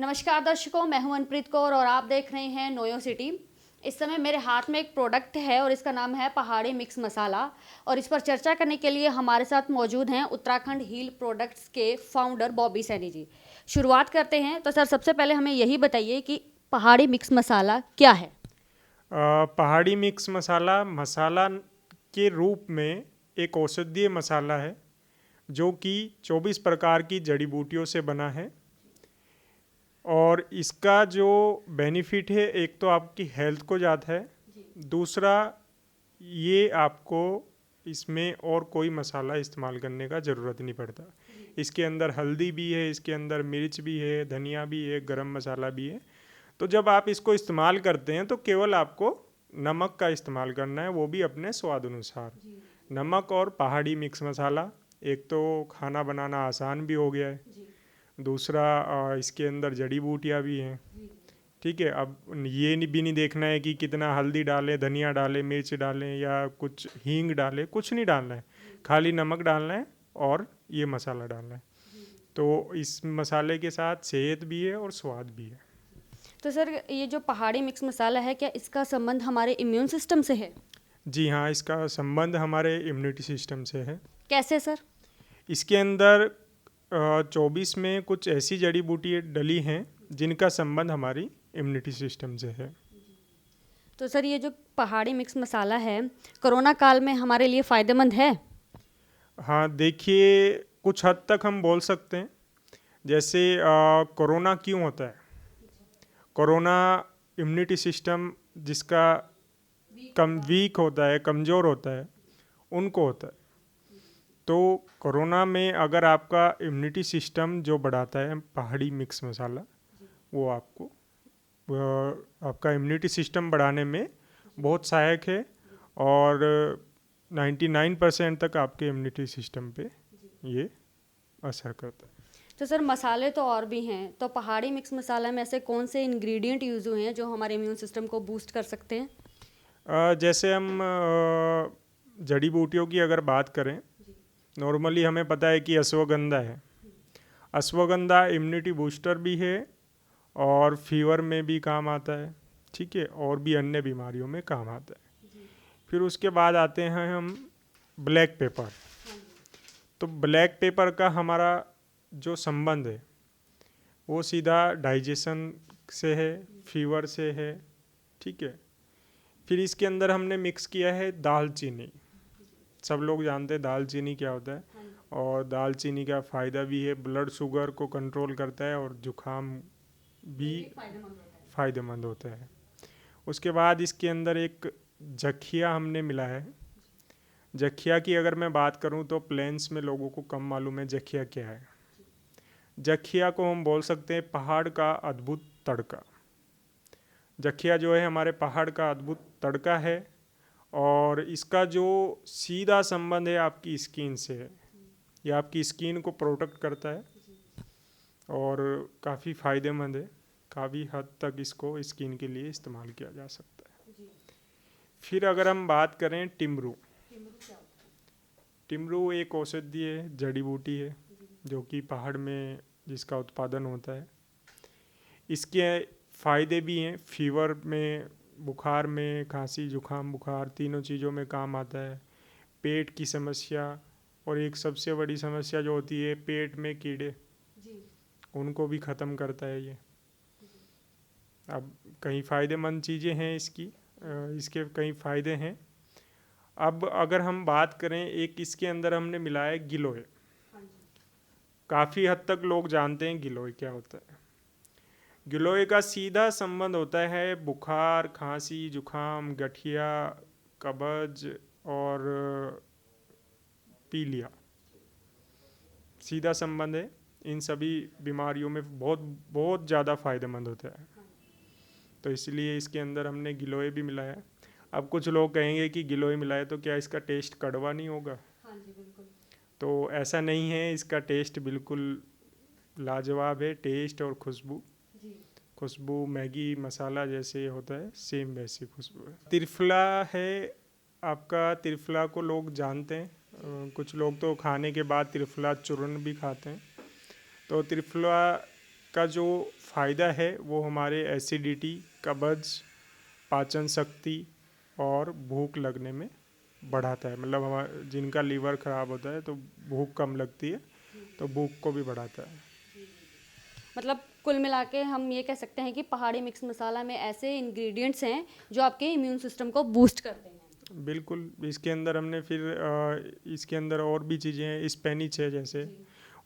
नमस्कार दर्शकों, मैं हूं अनप्रीत कौर और आप देख रहे हैं नोयो सिटी। इस समय मेरे हाथ में एक प्रोडक्ट है और इसका नाम है पहाड़ी मिक्स मसाला। और इस पर चर्चा करने के लिए हमारे साथ मौजूद हैं उत्तराखंड हील प्रोडक्ट्स के फाउंडर बॉबी सैनी जी। शुरुआत करते हैं तो सर, सबसे पहले हमें यही बताइए कि पहाड़ी मिक्स मसाला क्या है। पहाड़ी मिक्स मसाला मसाला के रूप में एक औषधीय मसाला है जो कि 24 प्रकार की जड़ी बूटियों से बना है। और इसका जो बेनिफिट है, एक तो आपकी हेल्थ को जाता है, दूसरा ये आपको इसमें और कोई मसाला इस्तेमाल करने का ज़रूरत नहीं पड़ता। इसके अंदर हल्दी भी है, इसके अंदर मिर्च भी है, धनिया भी है, गरम मसाला भी है। तो जब आप इसको इस्तेमाल करते हैं तो केवल आपको नमक का इस्तेमाल करना है, वो भी अपने स्वाद अनुसार। नमक और पहाड़ी मिक्स मसाला, एक तो खाना बनाना आसान भी हो गया है, दूसरा इसके अंदर जड़ी बूटियाँ भी हैं। ठीक है, अब ये भी नहीं देखना है कि कितना हल्दी डालें, धनिया डालें, मिर्च डालें या कुछ हींग डालें, कुछ नहीं डालना है, खाली नमक डालना है और ये मसाला डालना है। तो इस मसाले के साथ सेहत भी है और स्वाद भी है। तो सर, ये जो पहाड़ी मिक्स मसाला है, क्या इसका संबंध हमारे इम्यून सिस्टम से है? जी हाँ, इसका संबंध हमारे इम्यूनिटी सिस्टम से है। कैसे सर? इसके अंदर 24 में कुछ ऐसी जड़ी बूटी डली हैं जिनका संबंध हमारी इम्यूनिटी सिस्टम से है। तो सर, ये जो पहाड़ी मिक्स मसाला है, कोरोना काल में हमारे लिए फ़ायदेमंद है? हाँ, देखिए, कुछ हद तक हम बोल सकते हैं। जैसे कोरोना क्यों होता है? कोरोना इम्यूनिटी सिस्टम जिसका कम वीक होता है, कमज़ोर होता है, उनको होता है। तो कोरोना में अगर आपका इम्यूनिटी सिस्टम जो बढ़ाता है पहाड़ी मिक्स मसाला, वो आपको आपका इम्यूनिटी सिस्टम बढ़ाने में बहुत सहायक है और 99% तक आपके इम्यूनिटी सिस्टम पे ये असर करता है। तो सर, मसाले तो और भी हैं, तो पहाड़ी मिक्स मसाला में ऐसे कौन से इंग्रेडिएंट यूज़ हुए हैं जो हमारे इम्यून सिस्टम को बूस्ट कर सकते हैं? जैसे हम जड़ी बूटियों की अगर बात करें, नॉर्मली हमें पता है कि अश्वगंधा है। अश्वगंधा इम्यूनिटी बूस्टर भी है और फीवर में भी काम आता है। ठीक है, और भी अन्य बीमारियों में काम आता है। फिर उसके बाद आते हैं हम ब्लैक पेपर। तो ब्लैक पेपर का हमारा जो संबंध है वो सीधा डाइजेशन से है, फीवर से है। ठीक है, फिर इसके अंदर हमने मिक्स किया है दालचीनी। सब लोग जानते हैं दालचीनी क्या होता है, और दालचीनी का फ़ायदा भी है, ब्लड शुगर को कंट्रोल करता है और जुखाम भी फ़ायदेमंद होता है। उसके बाद इसके अंदर एक जखिया हमने मिला है। जखिया की अगर मैं बात करूं तो प्लेन्स में लोगों को कम मालूम है जखिया क्या है। जखिया को हम बोल सकते हैं पहाड़ का अद्भुत तड़का। जखिया जो है हमारे पहाड़ का अद्भुत तड़का है और इसका जो सीधा संबंध है आपकी स्किन से है। ये आपकी स्किन को प्रोटेक्ट करता है और काफ़ी फ़ायदेमंद है। काफ़ी हद तक इसको स्किन के लिए इस्तेमाल किया जा सकता है। फिर अगर हम बात करें टिमरू, टिमरू एक औषधीय जड़ी बूटी है जो कि पहाड़ में जिसका उत्पादन होता है। इसके फ़ायदे भी हैं, फीवर में, बुखार में, खांसी जुखाम बुखार तीनों चीज़ों में काम आता है। पेट की समस्या और एक सबसे बड़ी समस्या जो होती है पेट में कीड़े, उनको भी ख़त्म करता है ये। अब कई फ़ायदेमंद चीज़ें हैं इसके कई फ़ायदे हैं। अब अगर हम बात करें, एक इसके अंदर हमने मिलाया है गिलोय। काफ़ी हद तक लोग जानते हैं गिलोय क्या होता है। गिलोय का सीधा संबंध होता है बुखार, खांसी, जुखाम, गठिया, कब्ज और पीलिया। सीधा संबंध है, इन सभी बीमारियों में बहुत बहुत ज़्यादा फ़ायदेमंद होता है। तो इसलिए इसके अंदर हमने गिलोय भी मिलाया है। अब कुछ लोग कहेंगे कि गिलोय मिलाए तो क्या इसका टेस्ट कड़वा नहीं होगा? तो ऐसा नहीं है, इसका टेस्ट बिल्कुल लाजवाब है। टेस्ट और खुशबू मैगी मसाला जैसे होता है, सेम वैसी खुशबू है। त्रिफला है आपका, त्रिफला को लोग जानते हैं। कुछ लोग तो खाने के बाद त्रिफला चूर्ण भी खाते हैं। तो त्रिफला का जो फ़ायदा है वो हमारे एसिडिटी, कब्ज़, पाचन शक्ति और भूख लगने में बढ़ाता है। मतलब हमारा जिनका लीवर ख़राब होता है तो भूख कम लगती है, तो भूख को भी बढ़ाता है। मतलब कुल मिला के हम ये कह सकते हैं कि पहाड़ी मिक्स मसाला में ऐसे इंग्रेडिएंट्स हैं जो आपके इम्यून सिस्टम को बूस्ट करते हैं। बिल्कुल, इसके अंदर हमने फिर इसके अंदर और भी चीज़ें हैं, स्पेनिच है जैसे,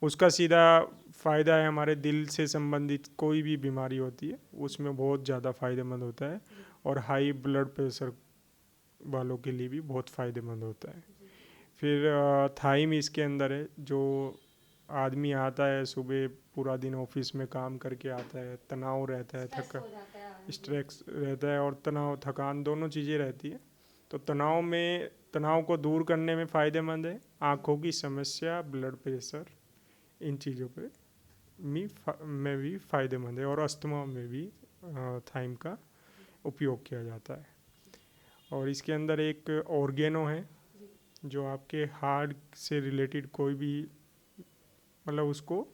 उसका सीधा फ़ायदा है हमारे दिल से संबंधित कोई भी बीमारी होती है उसमें बहुत ज़्यादा फ़ायदेमंद होता है, और हाई ब्लड प्रेशर वालों के लिए भी बहुत फ़ायदेमंद होता है। फिर थाइम इसके अंदर है, जो आदमी आता है सुबह पूरा दिन ऑफिस में काम करके आता है, तनाव रहता है, स्ट्रेस रहता है और तनाव थकान दोनों चीज़ें रहती है, तो तनाव को दूर करने में फ़ायदेमंद है। आँखों की समस्या, ब्लड प्रेशर, इन चीज़ों पे में भी फ़ायदेमंद है, और अस्थमा में भी थाइम का उपयोग किया जाता है। और इसके अंदर एक ऑर्गेनो है जो आपके हार्ट से रिलेटेड कोई भी मतलब उसको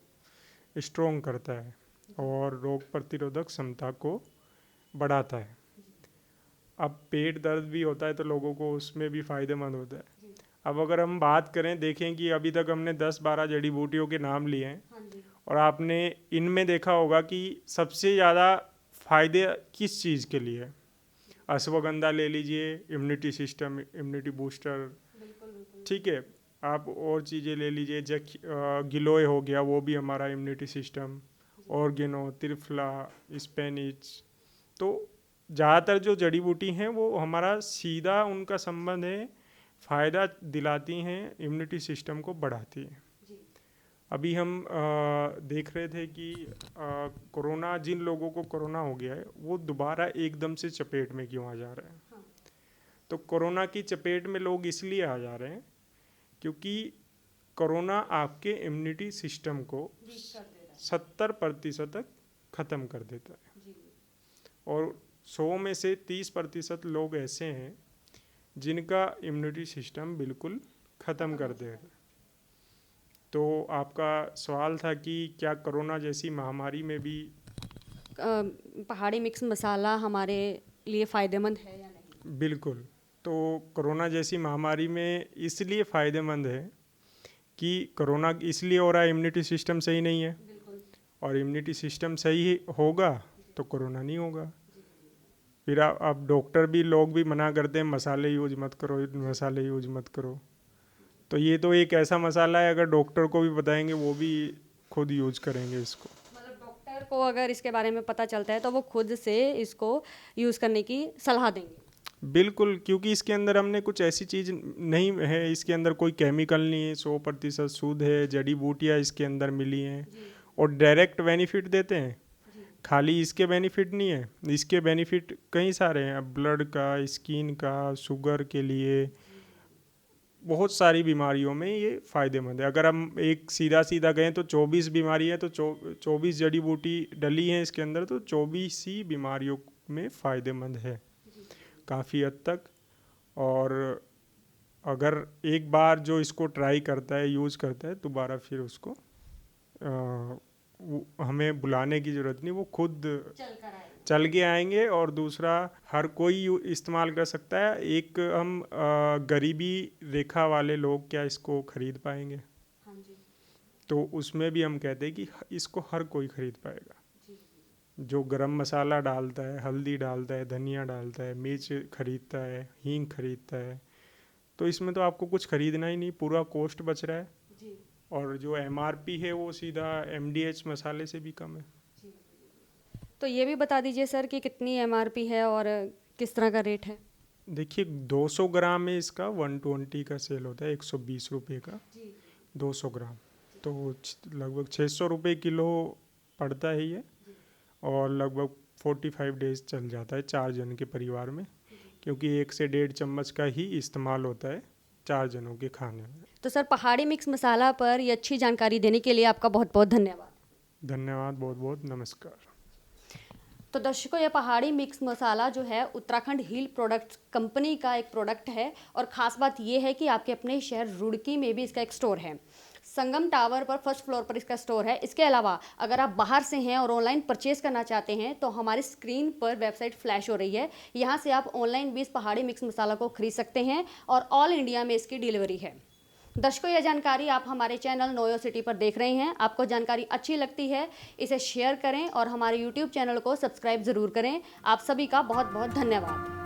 स्ट्रॉन्ग करता है और रोग प्रतिरोधक क्षमता को बढ़ाता है। अब पेट दर्द भी होता है तो लोगों को उसमें भी फ़ायदेमंद होता है। अब अगर हम बात करें, देखें कि अभी तक हमने 10-12 जड़ी बूटियों के नाम लिए हैं, और आपने इनमें देखा होगा कि सबसे ज़्यादा फ़ायदे किस चीज़ के लिए है। अश्वगंधा ले लीजिए, इम्यूनिटी सिस्टम, इम्यूनिटी बूस्टर, ठीक है। आप और चीज़ें ले लीजिए, गिलोय हो गया, वो भी हमारा इम्यूनिटी सिस्टम, ऑर्गेनो, त्रिफला, स्पेनिच। तो ज़्यादातर जो जड़ी बूटी हैं वो हमारा सीधा उनका संबंध है, फ़ायदा दिलाती हैं, इम्यूनिटी सिस्टम को बढ़ाती हैं। अभी हम देख रहे थे कि कोरोना, जिन लोगों को कोरोना हो गया है वो दोबारा एकदम से चपेट में क्यों आ जा रहे हैं। तो कोरोना की चपेट में लोग इसलिए आ जा रहे हैं क्योंकि कोरोना आपके इम्यूनिटी सिस्टम को 70% तक ख़त्म कर देता है, और 100 में से 30% लोग ऐसे हैं जिनका इम्यूनिटी सिस्टम बिल्कुल ख़त्म कर देगा। तो आपका सवाल था कि क्या कोरोना जैसी महामारी में भी पहाड़ी मिक्स मसाला हमारे लिए फ़ायदेमंद है या नहीं? बिल्कुल। तो कोरोना जैसी महामारी में इसलिए फ़ायदेमंद है कि कोरोना इसलिए हो रहा है, इम्यूनिटी सिस्टम सही नहीं है, और इम्यूनिटी सिस्टम सही होगा तो कोरोना नहीं होगा। फिर आप डॉक्टर भी, लोग भी मना करते हैं मसाले यूज मत करो, मसाले यूज मत करो। तो ये तो एक ऐसा मसाला है, अगर डॉक्टर को भी बताएंगे वो भी खुद यूज करेंगे इसको। मतलब डॉक्टर को अगर इसके बारे में पता चलता है तो वो खुद से इसको यूज़ करने की सलाह देंगे। बिल्कुल, क्योंकि इसके अंदर हमने कुछ ऐसी चीज़ नहीं है, इसके अंदर कोई केमिकल नहीं है, 100% शुद्ध है, जड़ी बूटियाँ इसके अंदर मिली हैं और डायरेक्ट बेनिफिट देते हैं। खाली इसके बेनिफिट नहीं है, इसके बेनिफिट कई सारे हैं, ब्लड का, स्किन का, शुगर के लिए, बहुत सारी बीमारियों में ये फ़ायदेमंद है। अगर हम एक सीधा सीधा गए तो 24 बीमारी है, तो 24 जड़ी बूटी डली हैं इसके अंदर, तो 24 ही बीमारियों में फ़ायदेमंद है काफ़ी हद तक। और अगर एक बार जो इसको ट्राई करता है, यूज़ करता है, दोबारा फिर उसको हमें बुलाने की ज़रूरत नहीं, वो खुद चल के आएंगे। और दूसरा, हर कोई इस्तेमाल कर सकता है। एक हम गरीबी रेखा वाले लोग क्या इसको खरीद पाएंगे? तो उसमें भी हम कहते हैं कि इसको हर कोई खरीद पाएगा। जो गरम मसाला डालता है, हल्दी डालता है, धनिया डालता है, मिर्च खरीदता है, हींग खरीदता है, तो इसमें तो आपको कुछ खरीदना ही नहीं, पूरा कॉस्ट बच रहा है। और जो MRP है वो सीधा MDH मसाले से भी कम है। तो ये भी बता दीजिए सर कि कितनी MRP है और किस तरह का रेट है? देखिए, 200 ग्राम में इसका 120 का सेल होता है, 120 रुपये का 200 ग्राम, तो लगभग 600 रुपये किलो पड़ता है ये, और लगभग 45 डेज चल जाता है 4 जन के परिवार में, क्योंकि 1 से 1.5 चम्मच का ही इस्तेमाल होता है 4 जनों के खाने में। तो सर, पहाड़ी मिक्स मसाला पर ये अच्छी जानकारी देने के लिए आपका बहुत बहुत धन्यवाद। धन्यवाद, बहुत बहुत नमस्कार। तो दर्शकों, यह पहाड़ी मिक्स मसाला जो है उत्तराखंड हील प्रोडक्ट्स कंपनी का एक प्रोडक्ट है, और ख़ास बात यह है कि आपके अपने शहर रुड़की में भी इसका एक स्टोर है। संगम टावर पर फर्स्ट फ्लोर पर इसका स्टोर है। इसके अलावा अगर आप बाहर से हैं और ऑनलाइन परचेज करना चाहते हैं तो हमारी स्क्रीन पर वेबसाइट फ्लैश हो रही है, यहाँ से आप ऑनलाइन भी इस पहाड़ी मिक्स मसाला को खरीद सकते हैं और ऑल इंडिया में इसकी डिलीवरी है। दर्शकों, यह जानकारी आप हमारे चैनल नोयो सिटी पर देख रहे हैं। आपको जानकारी अच्छी लगती है इसे शेयर करें और हमारे यूट्यूब चैनल को सब्सक्राइब ज़रूर करें। आप सभी का बहुत बहुत धन्यवाद।